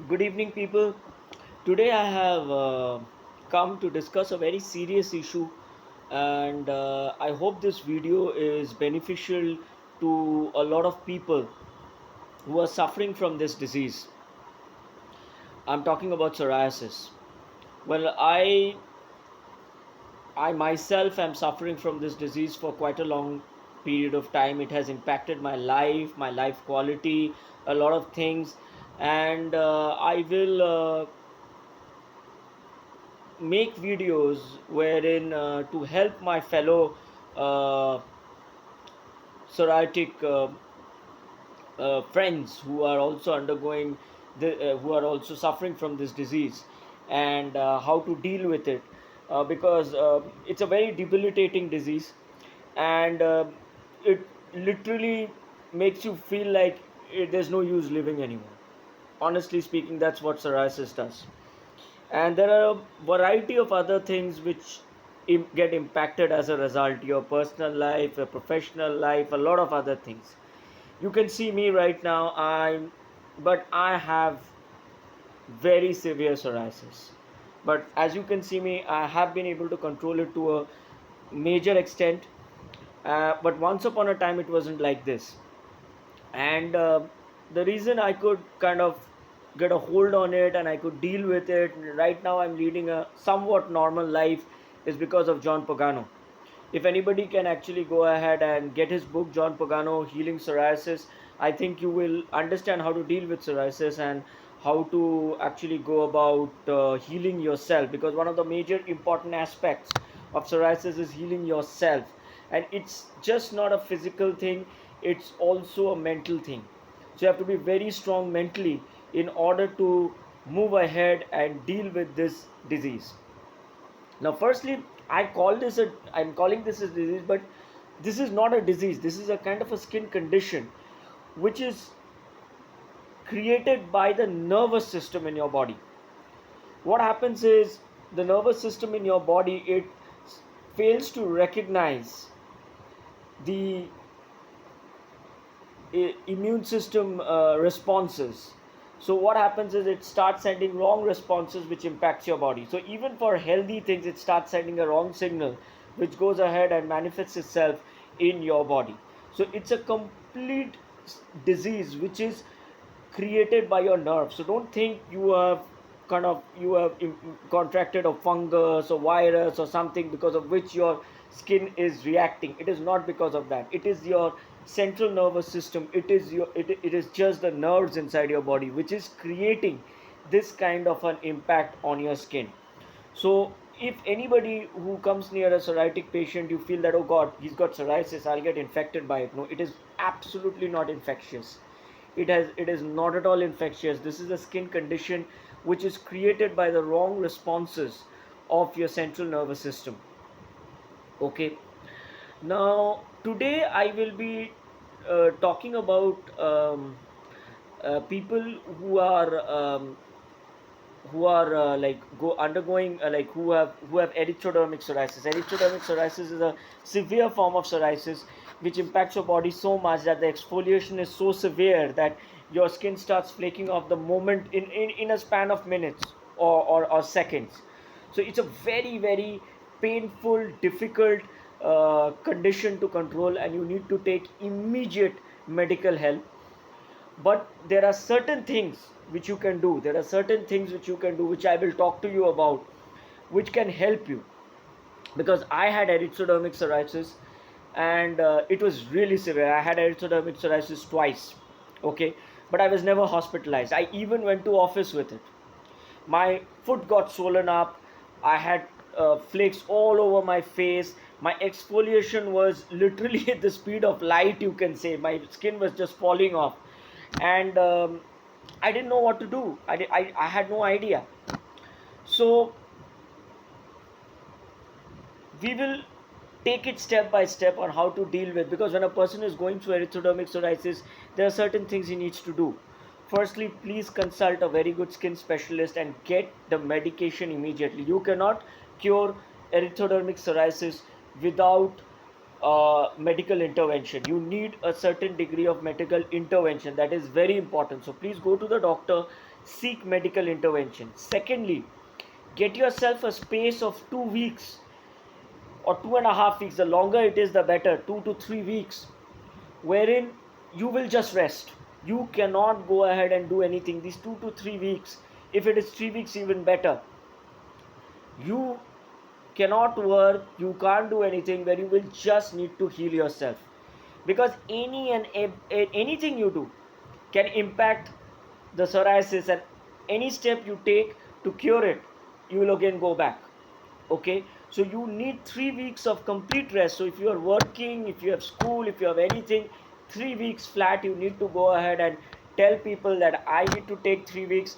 Good evening, people. Today I have come to discuss a very serious issue, and I hope this video is beneficial to a lot of people who are suffering from this disease. I'm talking about psoriasis. Well, I myself am suffering from this disease for quite a long period of time. It has impacted my life quality, a lot of things, and I will make videos wherein to help my fellow uh, psoriatic friends who are also undergoing who are also suffering from this disease, and how to deal with it, because it's a very debilitating disease, and it literally makes you feel like there's no use living anymore. Honestly speaking, that's what psoriasis does. And there are a variety of other things which get impacted as a result: your personal life, your professional life, a lot of other things. You can see me right now, I have very severe psoriasis, but as you can see me, I have been able to control it to a major extent. But once upon a time it wasn't like this, and the reason I could kind of get a hold on it and I could deal with it right now, I'm leading a somewhat normal life, is because of John Pagano. If anybody can actually go ahead and get his book, John Pagano Healing Psoriasis, I think you will understand how to deal with psoriasis and how to actually go about healing yourself, because one of the major important aspects of psoriasis is healing yourself. And it's just not a physical thing, it's also a mental thing. So you have to be very strong mentally in order to move ahead and deal with this disease. Now, firstly, I'm calling this a disease, but this is not a disease. This is a kind of a skin condition which is created by the nervous system in your body. What happens is the nervous system in your body, it fails to recognize the immune system responses. So what happens is it starts sending wrong responses which impacts your body. So even for healthy things, it starts sending a wrong signal which goes ahead and manifests itself in your body. So it's a complete disease which is created by your nerves. So don't think you have contracted a fungus or virus or something because of which your skin is reacting. It is not because of that. It is your central nervous system. It is just the nerves inside your body which is creating this kind of an impact on your skin. So if anybody who comes near a psoriatic patient, you feel that, oh god, he's got psoriasis, I'll get infected by it. No, it is absolutely not infectious. It is not at all infectious. This is a skin condition which is created by the wrong responses of your central nervous system. Okay. Now today I will be talking about people who are like go undergoing like who have erythrodermic psoriasis. Erythrodermic psoriasis is a severe form of psoriasis which impacts your body so much that the exfoliation is so severe that your skin starts flaking off the moment in a span of minutes or seconds. So it's a very painful, difficult condition to control, and you need to take immediate medical help. But there are certain things which you can do, which I will talk to you about, which can help you. Because I had erythrodermic psoriasis, and it was really severe. I had erythrodermic psoriasis twice. Okay. But I was never hospitalized. I even went to office with it. My foot got swollen up. I had flakes all over my face. My exfoliation was literally at the speed of light, you can say. My skin was just falling off, and I didn't know what to do. I had no idea. So we will take it step by step on how to deal with, because when a person is going through erythrodermic psoriasis, there are certain things he needs to do. Firstly, please consult a very good skin specialist and get the medication immediately. You cannot cure erythrodermic psoriasis without medical intervention. You need a certain degree of medical intervention. That is very important. So please go to the doctor, seek medical intervention. Secondly, get yourself a space of 2 weeks or 2.5 weeks. The longer it is, the better. 2 to 3 weeks, wherein you will just rest. You cannot go ahead and do anything these 2 to 3 weeks. If it is 3 weeks, even better. You cannot work, you can't do anything, where you will just need to heal yourself, because anything you do can impact the psoriasis, and any step you take to cure it, you will again go back. Okay, so you need 3 weeks of complete rest. So if you are working, if you have school, if you have anything, 3 weeks flat, you need to go ahead and tell people that I need to take 3 weeks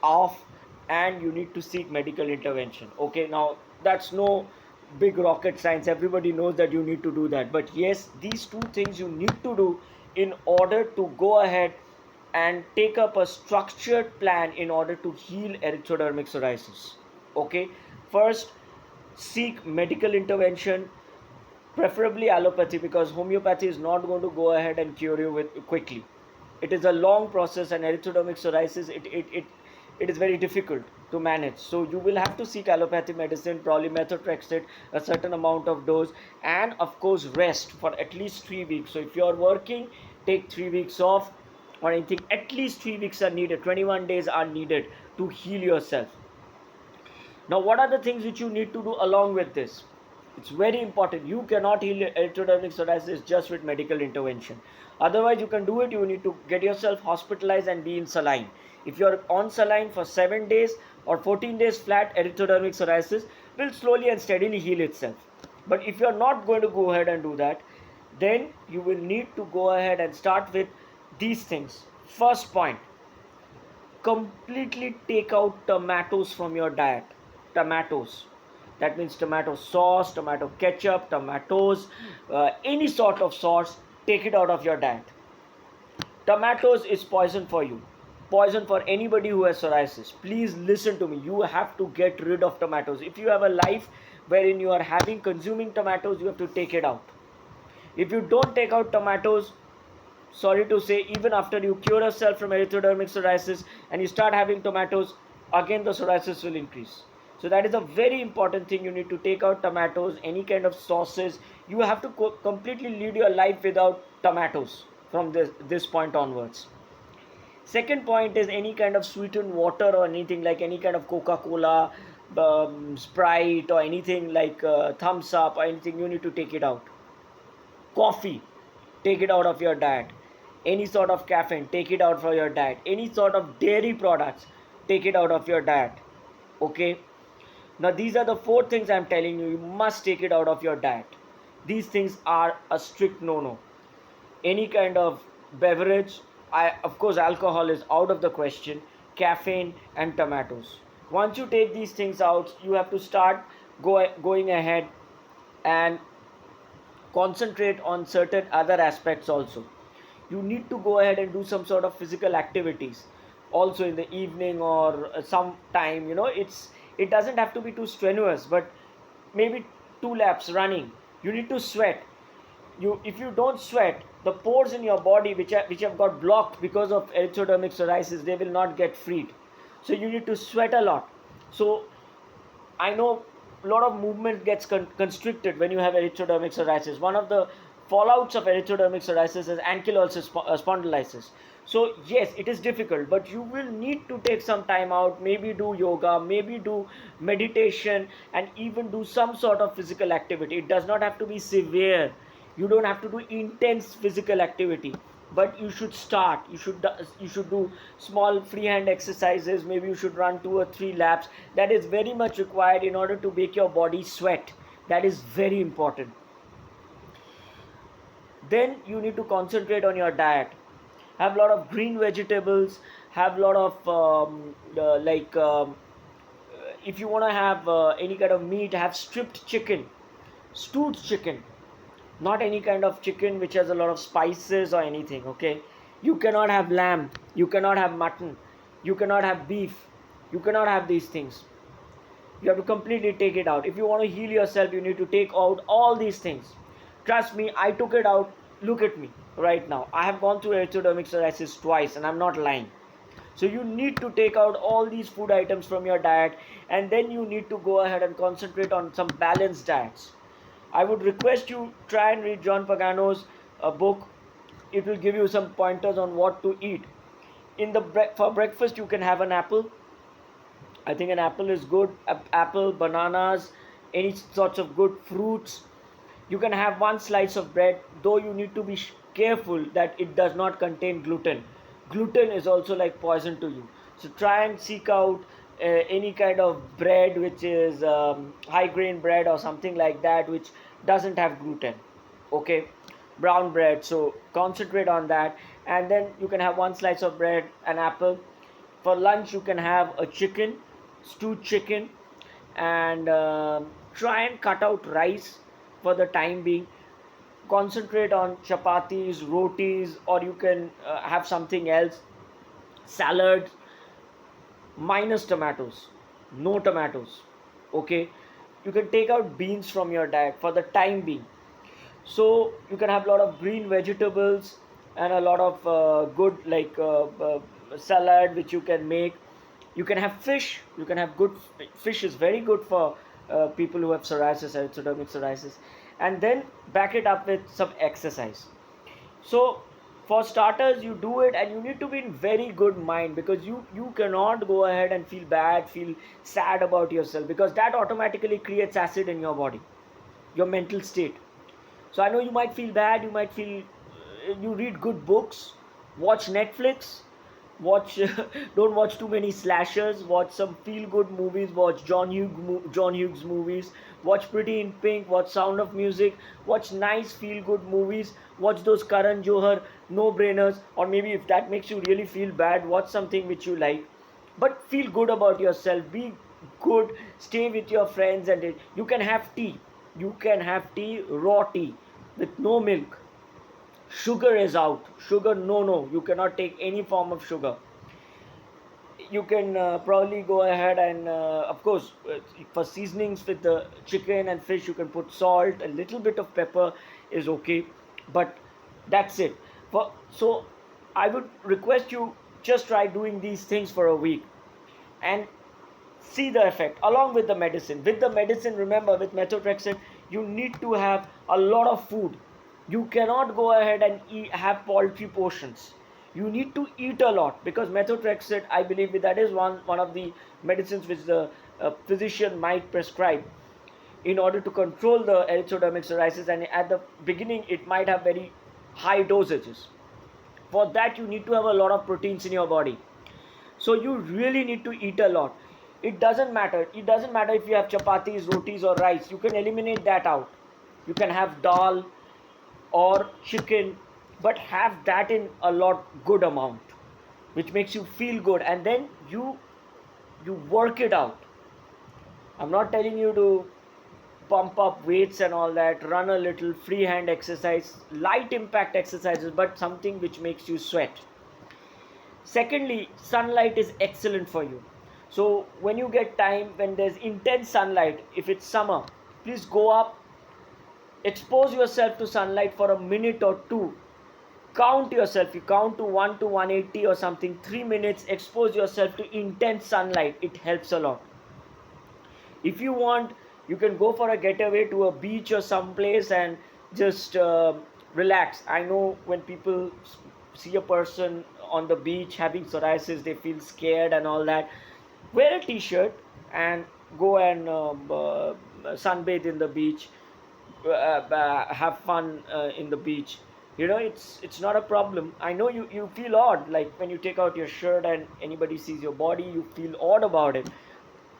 off, and you need to seek medical intervention. Okay, now that's no big rocket science, everybody knows that you need to do that, but yes, these two things you need to do in order to go ahead and take up a structured plan in order to heal erythrodermic psoriasis. Okay, first, seek medical intervention, preferably allopathy, because homeopathy is not going to go ahead and cure you with quickly. It is a long process, and erythrodermic psoriasis, it is very difficult to manage. So you will have to seek allopathy medicine, probably methotrexate, a certain amount of dose, and of course rest for at least 3 weeks. So if you are working, take 3 weeks off or anything. At least 3 weeks are needed. 21 days are needed to heal yourself. Now, what are the things which you need to do along with this? It's very important. You cannot heal erythrodermic psoriasis just with medical intervention. Otherwise, you can do it. You need to get yourself hospitalized and be in saline. If you're on saline for 7 days or 14 days flat, erythrodermic psoriasis will slowly and steadily heal itself. But if you're not going to go ahead and do that, then you will need to go ahead and start with these things. First point, completely take out tomatoes from your diet. Tomatoes, that means tomato sauce, tomato ketchup, tomatoes, any sort of sauce, take it out of your diet. Tomatoes is poison for you, poison for anybody who has psoriasis. Please listen to me, you have to get rid of tomatoes. If you have a life wherein you are consuming tomatoes, you have to take it out. If you don't take out tomatoes, sorry to say, even after you cure yourself from erythrodermic psoriasis and you start having tomatoes, again the psoriasis will increase. So that is a very important thing. You need to take out tomatoes, any kind of sauces. You have to completely lead your life without tomatoes from this point onwards. Second point is any kind of sweetened water or anything, like any kind of Coca-Cola, Sprite, or anything like Thumbs Up or anything, you need to take it out. Coffee, take it out of your diet. Any sort of caffeine, take it out from your diet. Any sort of dairy products, take it out of your diet. Okay, now these are the 4 things I am telling you. You must take it out of your diet. These things are a strict no-no. Any kind of beverage, of course alcohol is out of the question, caffeine and tomatoes. Once you take these things out, you have to start going ahead and concentrate on certain other aspects also. You need to go ahead and do some sort of physical activities also in the evening or some time. It doesn't have to be too strenuous, but maybe 2 laps running. You need to sweat. If you don't sweat, the pores in your body which have got blocked because of erythrodermic psoriasis, they will not get freed. So you need to sweat a lot. So I know a lot of movement gets constricted when you have erythrodermic psoriasis. One of the fallouts of erythrodermic psoriasis is ankylosing spondylitis. So yes, it is difficult, but you will need to take some time out, maybe do yoga, maybe do meditation, and even do some sort of physical activity. It does not have to be severe. You don't have to do intense physical activity, but you should start. You should do small freehand exercises. Maybe you should run 2 or 3 laps. That is very much required in order to make your body sweat. That is very important. Then you need to concentrate on your diet. Have a lot of green vegetables. Have a lot of if you want to have any kind of meat, have stripped chicken, stewed chicken, not any kind of chicken which has a lot of spices or anything. Okay, you cannot have lamb, you cannot have mutton, you cannot have beef, you cannot have these things. You have to completely take it out. If you want to heal yourself, you need to take out all these things. Trust me, I took it out. Look at me right now. I have gone through erythrodermic psoriasis twice, and I'm not lying. So you need to take out all these food items from your diet, and then you need to go ahead and concentrate on some balanced diets. I would request you try and read John Pagano's book. It will give you some pointers on what to eat. For breakfast, you can have an apple. I think an apple is good. Apple, bananas, any sorts of good fruits. You can have one slice of bread, though you need to be careful that it does not contain gluten. Gluten is also like poison to you. So try and seek out any kind of bread which is high grain bread or something like that, which doesn't have gluten. Okay, brown bread. So concentrate on that, and then you can have one slice of bread, an apple. For lunch, you can have a chicken, stewed chicken, and try and cut out rice for the time being. Concentrate on chapatis, rotis, or you can have something else. Salad minus tomatoes, no tomatoes. Okay, you can take out beans from your diet for the time being. So you can have a lot of green vegetables and a lot of good salad which you can make. You can have fish. You can have good fish is very good for people who have psoriasis, erythrodermic psoriasis, and then back it up with some exercise. So for starters, you do it, and you need to be in very good mind, because you cannot go ahead and feel bad, feel sad about yourself, because that automatically creates acid in your body, your mental state. So I know you might feel bad, you might feel, you read good books, watch Netflix, watch don't watch too many slashers, watch some feel good movies, watch John Hughes movies, watch Pretty in Pink, watch Sound of Music, watch nice feel good movies, watch those Karan Johar no brainers, or maybe if that makes you really feel bad, watch something which you like, but feel good about yourself, be good, stay with your friends, and you can have tea. You can have tea, raw tea, with no milk. Sugar is out. Sugar, no, you cannot take any form of sugar. You can probably go ahead and of course for seasonings with the chicken and fish, you can put salt, a little bit of pepper is okay, but that's it. So I would request you just try doing these things for a week and see the effect along with the medicine. With the medicine, remember, with methotrexate, you need to have a lot of food. You cannot go ahead and have paltry portions. You need to eat a lot, because methotrexate, I believe that is one of the medicines which the physician might prescribe in order to control the erythrodermic psoriasis, and at the beginning it might have very high dosages. For that, you need to have a lot of proteins in your body. So you really need to eat a lot. It doesn't matter if you have chapatis, rotis, or rice. You can eliminate that out. You can have dal or chicken, but have that in a lot good amount, which makes you feel good, and then you work it out. I'm not telling you to pump up weights and all that, run a little, freehand exercise, light impact exercises, but something which makes you sweat. Secondly, sunlight is excellent for you. So when you get time, when there's intense sunlight, if it's summer, please go up, expose yourself to sunlight for a minute or two. Count yourself, you count to 1 to 180 or something, 3 minutes, expose yourself to intense sunlight. It helps a lot. If you want, you can go for a getaway to a beach or someplace and just relax. I know when people see a person on the beach having psoriasis, they feel scared and all that. Wear a t-shirt and go and sunbathe in the beach, have fun in the beach. It's not a problem. I know you feel odd, like when you take out your shirt and anybody sees your body, you feel odd about it.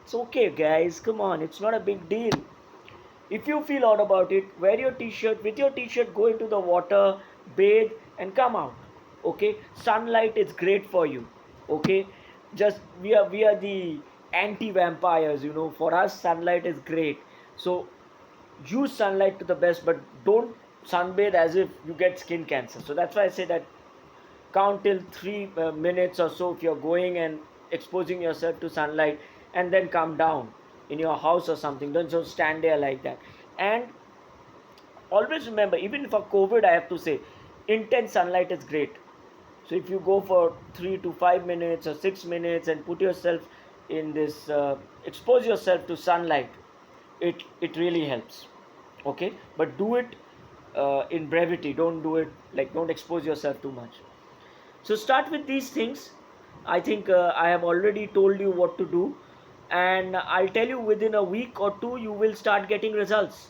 It's okay, guys, come on, it's not a big deal. If you feel odd about it, wear your t-shirt. With your t-shirt, go into the water, bathe, and come out. Okay, sunlight is great for you. Okay, just we are the anti-vampires. For us, sunlight is great. So use sunlight to the best, but don't sunbathe as if you get skin cancer. So that's why I say that count till 3 minutes or so if you're going and exposing yourself to sunlight, and then come down in your house or something. Don't just stand there like that. And always remember, even for COVID, I have to say, intense sunlight is great. So if you go for 3 to 5 minutes or 6 minutes and put yourself in this, expose yourself to sunlight, it really helps. Okay, but do it in brevity. Don't do it like, don't expose yourself too much. So start with these things. I think I have already told you what to do, and I'll tell you within a week or two you will start getting results.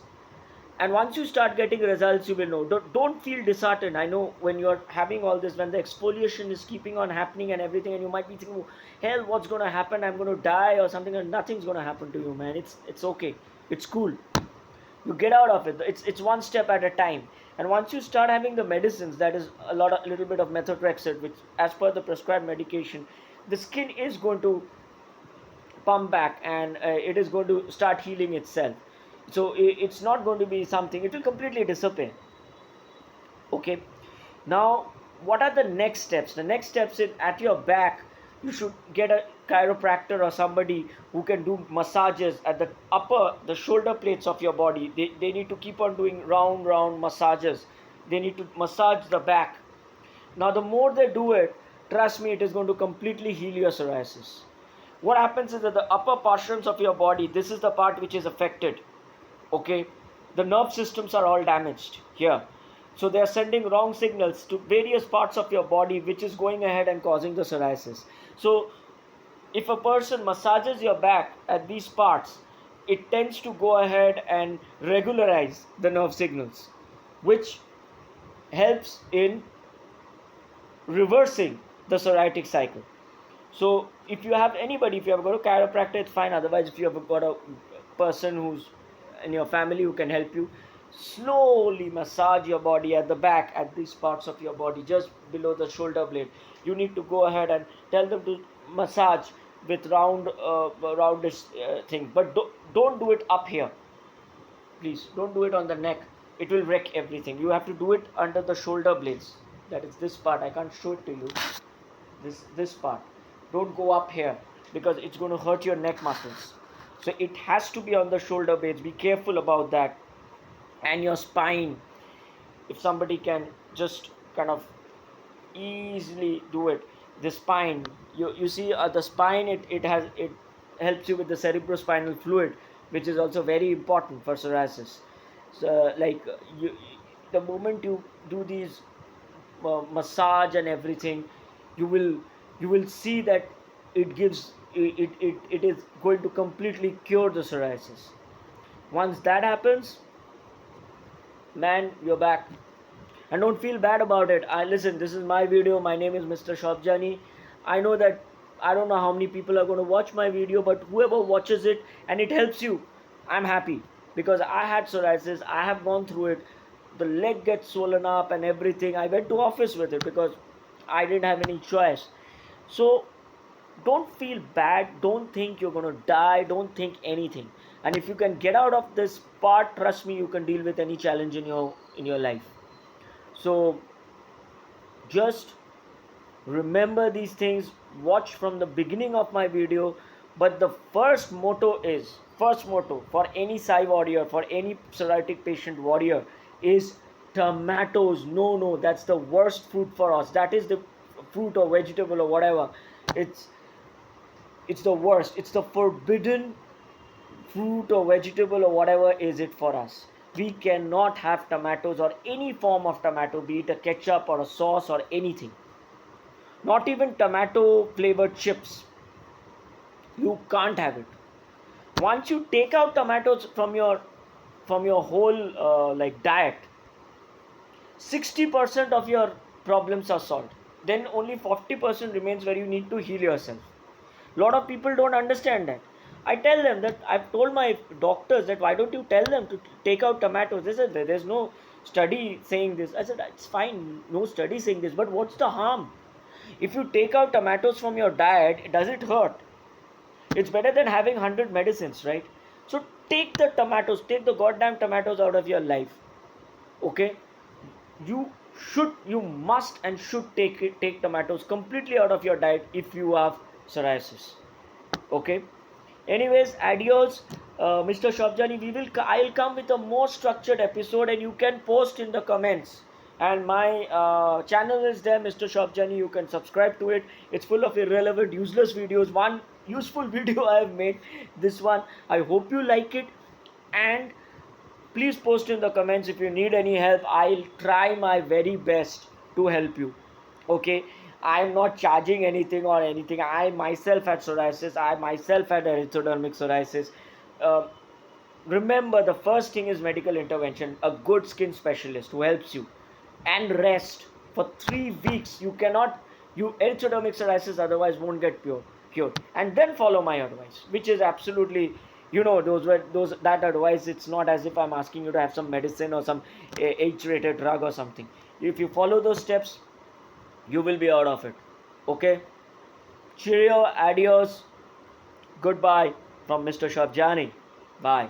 And once you start getting results, you will know. Don't feel disheartened. I know when you're having all this, when the exfoliation is keeping on happening and everything, and you might be thinking, hell, what's going to happen? I'm going to die or something. And nothing's going to happen to you, man. It's okay. It's cool. You get out of it. It's one step at a time. And once you start having the medicines, that is a little bit of methotrexate, which as per the prescribed medication, the skin is going to pump back, and it is going to start healing itself. So it's not going to be something, it will completely disappear. Okay, now what are the next steps? The next steps is, at your back you should get a chiropractor or somebody who can do massages at the shoulder plates of your body. They need to keep on doing round massages. They need to massage the back. Now the more they do it, trust me, it is going to completely heal your psoriasis. What happens is that the upper portions of your body, this is the part which is affected. Okay, the nerve systems are all damaged here, so they are sending wrong signals to various parts of your body, which is going ahead and causing the psoriasis. So if a person massages your back at these parts, it tends to go ahead and regularize the nerve signals, which helps in reversing the psoriatic cycle. So if you have anybody, if you have got a chiropractor, it's fine. Otherwise, if you have got a person who's in your family who can help you, slowly massage your body at the back, at these parts of your body, just below the shoulder blade. You need to go ahead and tell them to massage with roundish thing, but don't do it up here. Please don't do it on the neck. It will wreck everything. You have to do it under the shoulder blades. That is this part. I can't show it to you. This part. Don't go up here, because it's going to hurt your neck muscles. So it has to be on the shoulder blades. Be careful about that. And your spine, if somebody can just kind of easily do it, the spine, you see the spine, it helps you with the cerebrospinal fluid, which is also very important for psoriasis. So like the moment you do these massage and everything, you will see that it is going to completely cure the psoriasis. Once that happens, man, you're back. And don't feel bad about it. Listen, this is my video. My name is Mr. Shopjani. I know that I don't know how many people are going to watch my video, but whoever watches it and it helps you, I'm happy, because I had psoriasis. I have gone through it. The leg gets swollen up and everything. I went to office with it because I didn't have any choice. So don't feel bad. Don't think you're going to die. Don't think anything. And if you can get out of this part, trust me, you can deal with any challenge in your life. So just remember these things. Watch from the beginning of my video. But the first motto for any Sai warrior, for any psoriatic patient warrior, is tomatoes. No, that's the worst fruit for us. That is the fruit or vegetable or whatever. It's the worst. It's the forbidden fruit or vegetable or whatever is it for us. We cannot have tomatoes or any form of tomato, be it a ketchup or a sauce or anything. Not even tomato flavored chips. You can't have it. Once you take out tomatoes from your whole diet, 60% of your problems are solved. Then only 40% remains, where you need to heal yourself. A lot of people don't understand that. I tell them that, I've told my doctors that, why don't you tell them to take out tomatoes? They said there's no study saying this. I said, it's fine, no study saying this, but what's the harm? If you take out tomatoes from your diet, does it hurt? It's better than having 100 medicines, right? So take the goddamn tomatoes out of your life. Okay? You must and should take tomatoes completely out of your diet if you have psoriasis. Okay? Anyways, adios, Mr. Shopjani. I'll come with a more structured episode, and you can post in the comments And my channel is there, Mr. Shopjani. You can subscribe to it. It's full of irrelevant, useless videos. One useful video I have made, this one. I hope you like it. And please post in the comments if you need any help. I'll try my very best to help you. Okay, I'm not charging anything or anything. I myself had psoriasis. I myself had erythrodermic psoriasis. Uh, Remember, the first thing is medical intervention, a good skin specialist who helps you, and rest for 3 weeks. You cannot, you erythrodermic psoriasis otherwise won't get cured. And then follow my advice, which is absolutely, those that advice. It's not as if I'm asking you to have some medicine or some H-rated drug or something. If you follow those steps, you will be out of it. Okay, cheerio, adios, goodbye from Mr. Shabjani. Bye.